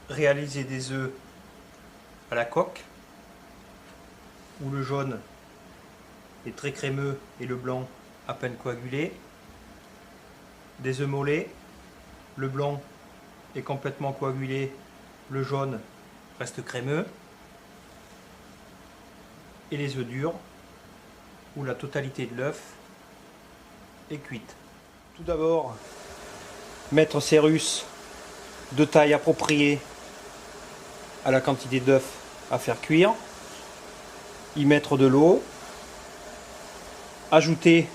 réaliser des œufs à la coque, où le jaune est très crémeux et le blanc à peine coagulé. Des œufs mollets, le blanc est complètement coagulé, le jaune reste crémeux. Et les œufs durs, où la totalité de l'œuf est cuite. Tout d'abord, mettre ses russes de taille appropriée à la quantité d'œufs à faire cuire, y mettre de l'eau, ajouter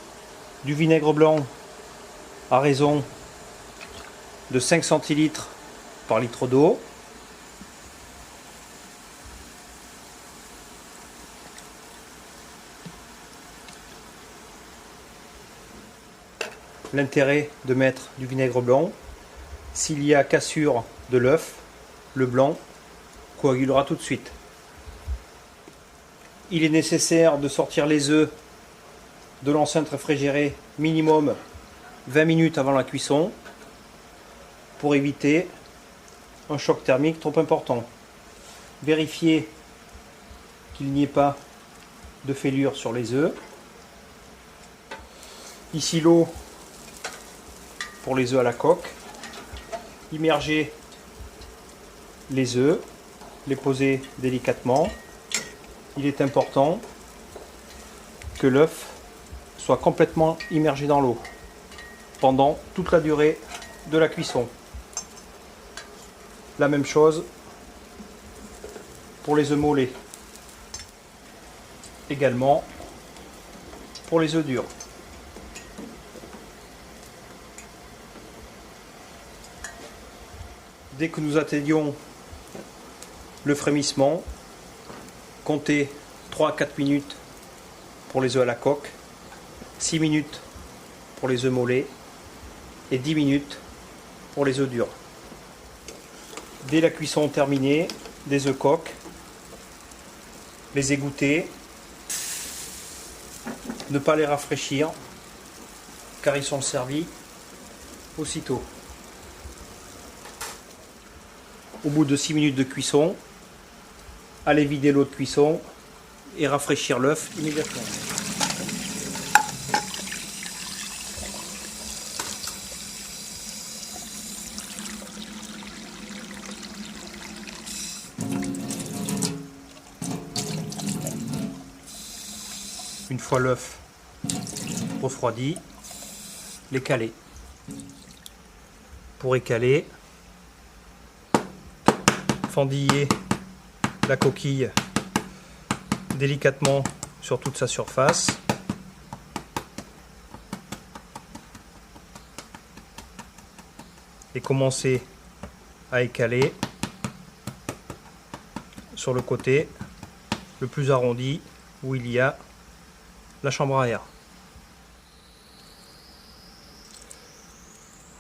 du vinaigre blanc à raison de 5 centilitres par litre d'eau, l'intérêt de mettre du vinaigre blanc, s'il y a cassure de l'œuf, le blanc coagulera tout de suite. Il est nécessaire de sortir les œufs de l'enceinte réfrigérée minimum 20 minutes avant la cuisson pour éviter un choc thermique trop important. Vérifiez qu'il n'y ait pas de fêlure sur les œufs. Ici l'eau pour les œufs à la coque. Immergez les œufs, les poser délicatement. Il est important que l'œuf soit complètement immergé dans l'eau pendant toute la durée de la cuisson. La même chose pour les œufs mollets. Également pour les œufs durs. Dès que nous atteignons le frémissement, comptez 3 à 4 minutes pour les œufs à la coque, 6 minutes pour les œufs mollets et 10 minutes pour les œufs durs. Dès la cuisson terminée des œufs coques, les égoutter, ne pas les rafraîchir car ils sont servis aussitôt. Au bout de 6 minutes de cuisson, allez vider l'eau de cuisson et rafraîchir l'œuf immédiatement. Une fois l'œuf refroidi, les caler. Pour écaler, fendiller la coquille délicatement sur toute sa surface. Et commencer à écaler sur le côté le plus arrondi où il y a la chambre à air.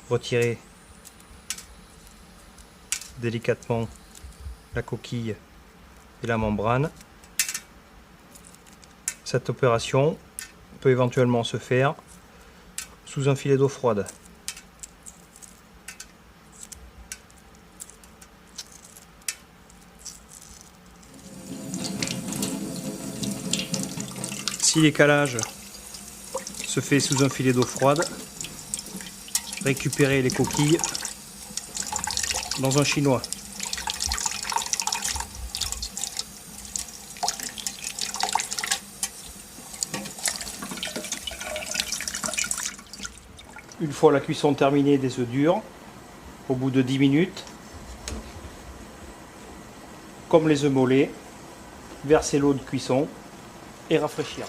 Retirez délicatement la coquille et la membrane. Cette opération peut éventuellement se faire sous un filet d'eau froide. Si l'écalage se fait sous un filet d'eau froide, récupérez les coquilles dans un chinois. Une fois la cuisson terminée des œufs durs, au bout de 10 minutes, comme les œufs mollets, versez l'eau de cuisson et rafraîchir.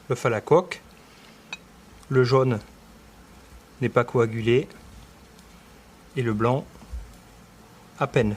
L'œuf à la coque, le jaune n'est pas coagulé et le blanc à peine.